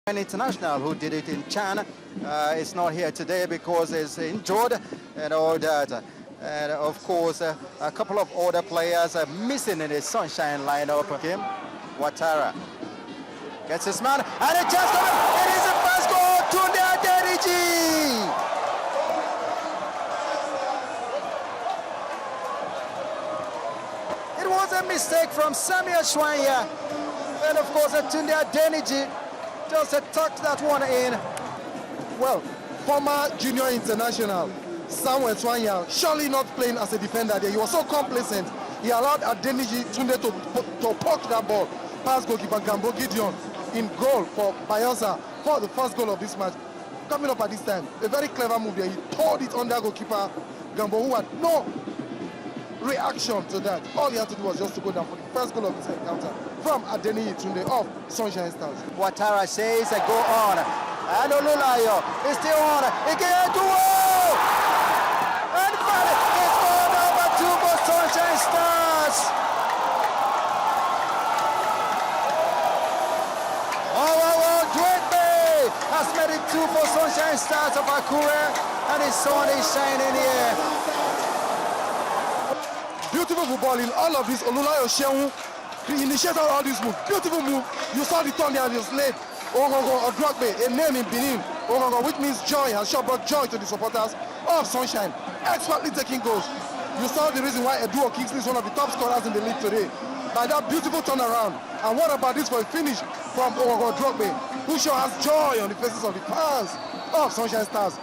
An international who did it in China is not here today because he's injured and all that. And of course, a couple of other players are missing in the Sunshine lineup. Kim Ouattara gets his man, and it just it is a first goal to the Adeniji. It was a mistake from Samuel Chouanya, and of course, Tunde Adeniji just tucked that one in. Well, former junior international Samuel Chouanya, surely not playing as a defender there. He was so complacent. He allowed Adeniji Tunde to poke that ball past goalkeeper Gambo Gideon in goal for Bayelsa for the first goal of this match. Coming up at this time, a very clever move there. He poured it under goalkeeper Gambo, who had no reaction to that. All he had to do was just to go down for the first goal of this encounter from Adeniji Tunde of Sunshine Stars. Ouattara says go on. And Olulayo is still on. Again, duo! And finally, it's goal number 2 for Sunshine Stars. Dwayne has made it 2 for Sunshine Stars of Akure, and his sun is shining here. Beautiful football in all of this. Olulayo Shehu, he initiated all this move. Beautiful move. You saw the turn there, just late. Ogongo Odrogbe, a name in Benin. Ogongo, which means joy, has sure brought joy to the supporters of Sunshine. Expertly taking goals. You saw the reason why Eduo Kingsley is one of the top scorers in the league today. By that beautiful turnaround. And what about this for a finish from Ogongo Odrogbe, who sure has joy on the faces of the fans of Sunshine Stars.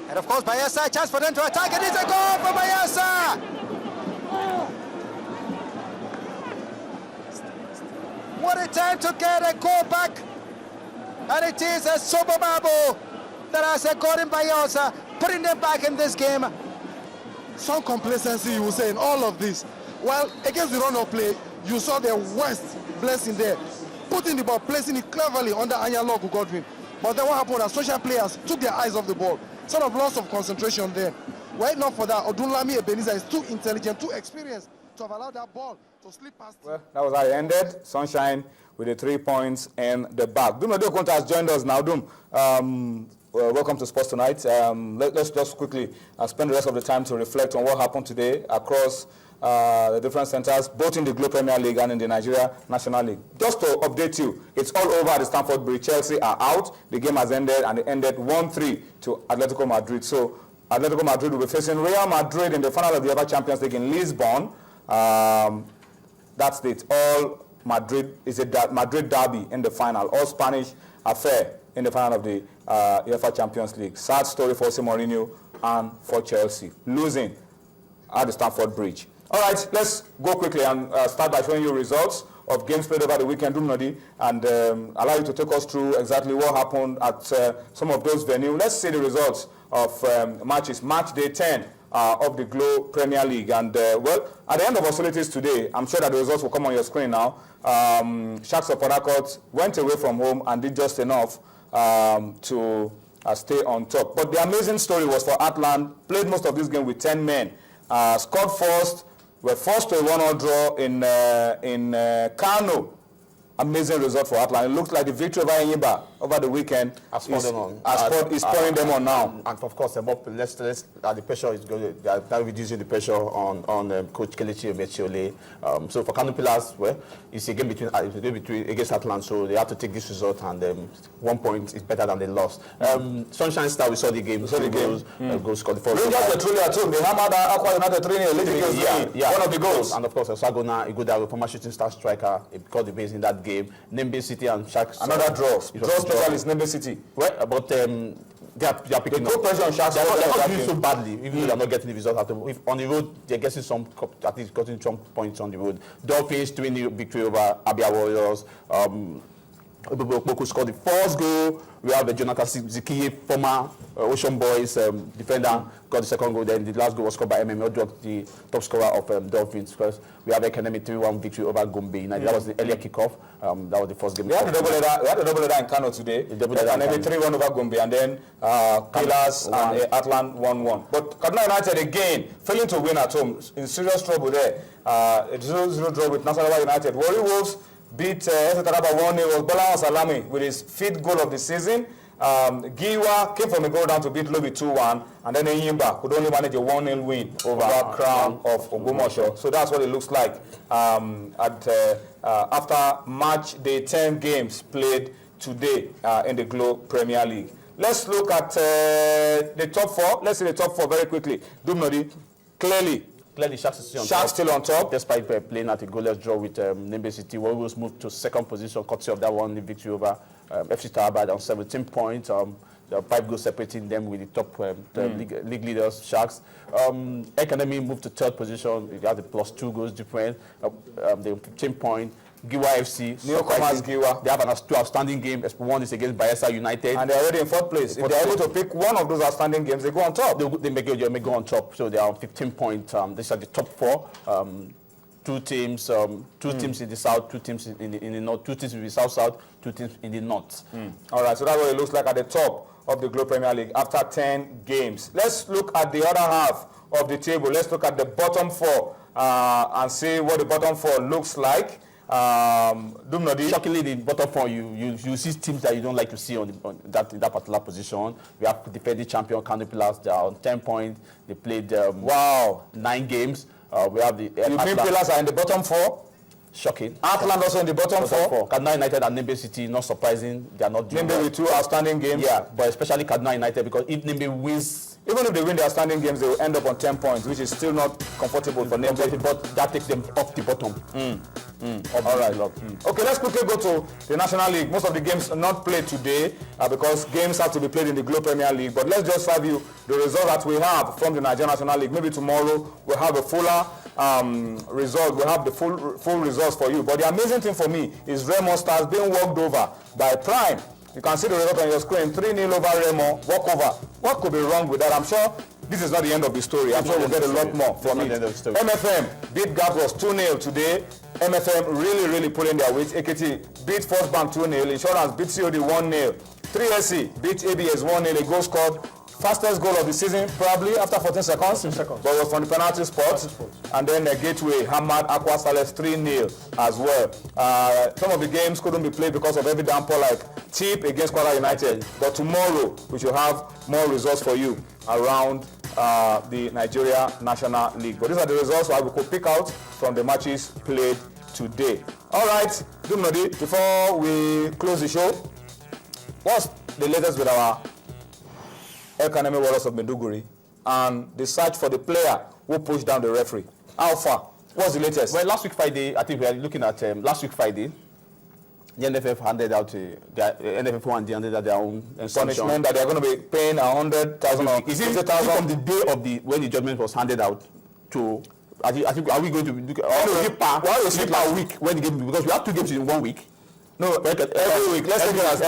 And of course, Bayelsa, a chance for them to attack, and it's a goal for Bayelsa! What a time to get a goal back! And it is a Sobomabo that has got in Bayelsa, putting them back in this game. Some complacency, you will say, in all of this. Well, against the run of play, you saw the West blessing there, putting the ball, placing it cleverly under Anyalogu Godwin. But then what happened was Sunshine players took their eyes off the ball. Sort of loss of concentration there. Were it not for that, Odunlami Ebenezer is too intelligent, too experienced to have allowed that ball to slip past. Well, that was how it ended. Sunshine with the 3 points in the bag. Dum Adeokunta has joined us now. Dum, welcome to Sports Tonight. Let's just quickly spend the rest of the time to reflect on what happened today across the different centers, both in the Globe Premier League and in the Nigeria National League. Just to update you, it's all over at the Stamford Bridge. Chelsea are out. The game has ended, and it ended 1-3 to Atletico Madrid. So Atletico Madrid will be facing Real Madrid in the final of the UEFA Champions League in Lisbon. That's it. All Madrid is a Madrid derby in the final. All Spanish affair in the final of the UEFA Champions League. Sad story for Jose Mourinho and for Chelsea, losing at the Stamford Bridge. All right, let's go quickly and start by showing you results of games played over the weekend, Dumnodi, and allow you to take us through exactly what happened at some of those venues. Let's see the results of matches. Match day 10 of the Globe Premier League. And, well, at the end of hostilities today, I'm sure that the results will come on your screen now. Sharks of Port Harcourt went away from home and did just enough to stay on top. But the amazing story was for Atlant, played most of this game with 10 men. Scored first, were forced to a 1-1 draw in Kano. Amazing result for Atlant. It looked like the victory over Enyimba over the weekend is pouring them on now. And of course, the pressure is going to reducing the pressure on Coach Kelechi Emechiole. So for Kano Pillars, well, it's a game between against Atlant, so they have to take this result, and 1 point is better than they lost. Sunshine Star, we saw the game. Goals scored the first. Rangers were truly at home. They hammered Aqua United 3-0. One of the goals. And of course, Sagona Iguda, former shooting star striker, he caught the base in that game. Nembe City and Sharks. Another draw. Draw specialist Nembe City. Well, but they are picking up. Pressure on Sharks. They're not doing so badly, even though they're not getting the result at home. If on the road, they're getting at least getting some points on the road. Dolphins 2-0 victory over Abia Warriors. Boku scored the first goal. We have Jonathan Zikiye, former Ocean Boys defender, got the second goal. Then the last goal was scored by MM Odrog, the top scorer of Dolphins. First, we have Academy 3-1 victory over Gombe. That was the earlier kickoff. That was the first game. We had a double header in Kano today. Academy 3-1 over Gombe, and then Pillars and Atlant 1-1. But Kaduna United again failing to win at home, in serious trouble there. A 0-0 draw with Nasarawa United. Warri Wolves beat FC Taraba 1-0. Was Bola Salami with his 5th goal of the season. Giwa came from a goal down to beat Lobi 2-1, and then Enyimba could only manage a 1-0 win over Crown of Ogumosho. So that's what it looks like after match day 10 games played today in the Globe Premier League. Let's look at the top 4. Let's see the top 4 very quickly. Dumnodi, clearly Sharks is still on top. Despite playing at a goalless draw with Nimbe City, Warriors moved to 2nd position, courtesy of that one victory over FC Taraba on 17 points. There are 5 goals separating them with the top league leaders, Sharks. Academy moved to 3rd position. They have the +2 goals difference. They 15 points. Giwa FC, Newcomers Giwa. They have two outstanding games. One is against Bayelsa United. And they're already in 4th place. If they're able to pick one of those outstanding games, they go on top. They may go on top. So they are on 15 points. These are the top 4. 2 teams, 2 teams in the south, 2 teams in the north, 2 teams in the south, 2 teams in the north. All right, so that's what it looks like at the top of the Globe Premier League after 10 games. Let's look at the other half of the table. Let's look at the bottom 4 and see what the bottom 4 looks like. Dumnodi. Shockingly, the bottom 4, you see teams that you don't like to see in that particular position. We have the defending champion Kano Pillars. They are on 10 points. They played 9 games. We have the Green Pillars are in the bottom 4. Shocking. Atlant also in the bottom 4. Kaduna United and Nimbe City, not surprising. They are not doing Nimbe with 2 outstanding games. Yeah, but especially Kaduna United, because if Nimbe wins, even if they win their standing games, they will end up on 10 points, which is still not comfortable for Nimbe. But that takes them off the bottom. All right. Okay, let's quickly go to the National League. Most of the games are not played today because games have to be played in the Globe Premier League. But let's just serve you the result that we have from the Nigerian National League. Maybe tomorrow we'll have a fuller result. We'll have the full results for you. But the amazing thing for me is Remo Stars being walked over by Prime. You can see the result on your screen. 3-0 over Remo, walkover. What could be wrong with that? I'm sure this is not the end of the story. I'm sure we'll get a lot more from it. MFM beat Gabros 2-0 today. MFM really pulling their weight. AKT beat First Bank 2-0. Insurance beat COD 1-0. 3SC beat ABS 1-0. A goal scored. Fastest goal of the season, probably after 14 seconds. But it was from the penalty spot. And then Gateway hammered Aqua Sales 3-0 as well. Some of the games couldn't be played because of heavy downpour, like Cheap against Kwara United. But tomorrow we should have more results for you around the Nigeria National League. But these are the results that we could pick out from the matches played today. All right, Dumnodi, before we close the show, what's the latest with our Academy Warriors of Maiduguri and the search for the player who pushed down the referee? How far? What's the latest? Well, last week Friday, I think we are looking at last week Friday, the NFF handed out their own punishment that they are going to be paying 100,000 or is it from the day of when the judgment was handed out to? I think are we going to look at per week when the game, because we have 2 games in 1 week. No, every week. Let's take it as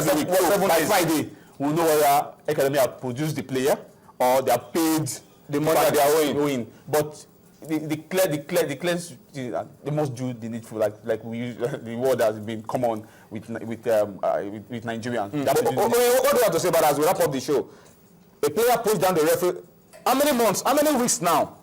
every week. So by Friday, we'll know whether Academy have produced the player or they are paid the money that they are owing. But they must do the needful, like we use the word that has been common with Nigerians. What do you have to say about that as we wrap up the show? A player pushed down the referee. How many months? How many weeks now?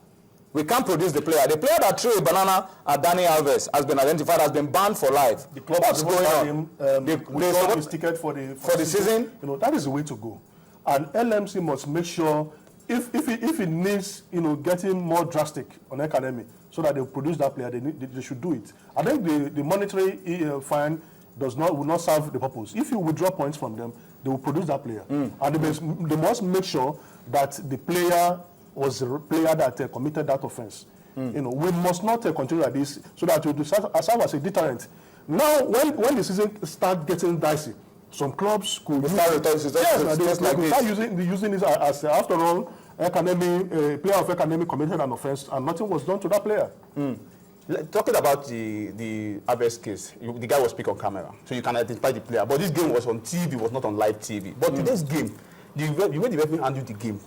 We can't produce the player. The player that threw a banana at Danny Alves has been identified, has been banned for life. The club What's going on? They got his ticket for the season. You know, that is the way to go. And LMC must make sure if it needs, getting more drastic on Academy so that they produce that player, they should do it. I think the monetary fine will not serve the purpose. If you withdraw points from them, they will produce that player. And they must make sure that the player was the player that committed that offense. We must not continue like this so that it will serve as a deterrent. Now, when the season starts getting dicey, some clubs could start using this as after all, player of Academy committed an offense and nothing was done to that player. Talking about the Abbas case, the guy was picked on camera, so you can identify the player. But this game was on TV, was not on live TV. But today's game, the way the referee handled the game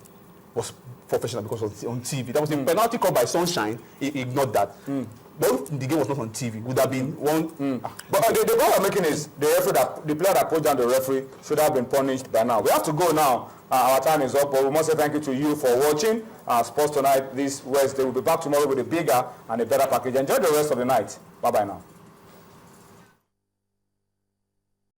was professional because it was on TV. That was a penalty called by Sunshine. He ignored that. But if the game was not on TV, would have been one. But the goal I'm making is the player that put down the referee should have been punished by now. We have to go now. Our time is up, but we must say thank you to you for watching Sports Tonight this Wednesday. We'll be back tomorrow with a bigger and a better package. Enjoy the rest of the night. Bye-bye now.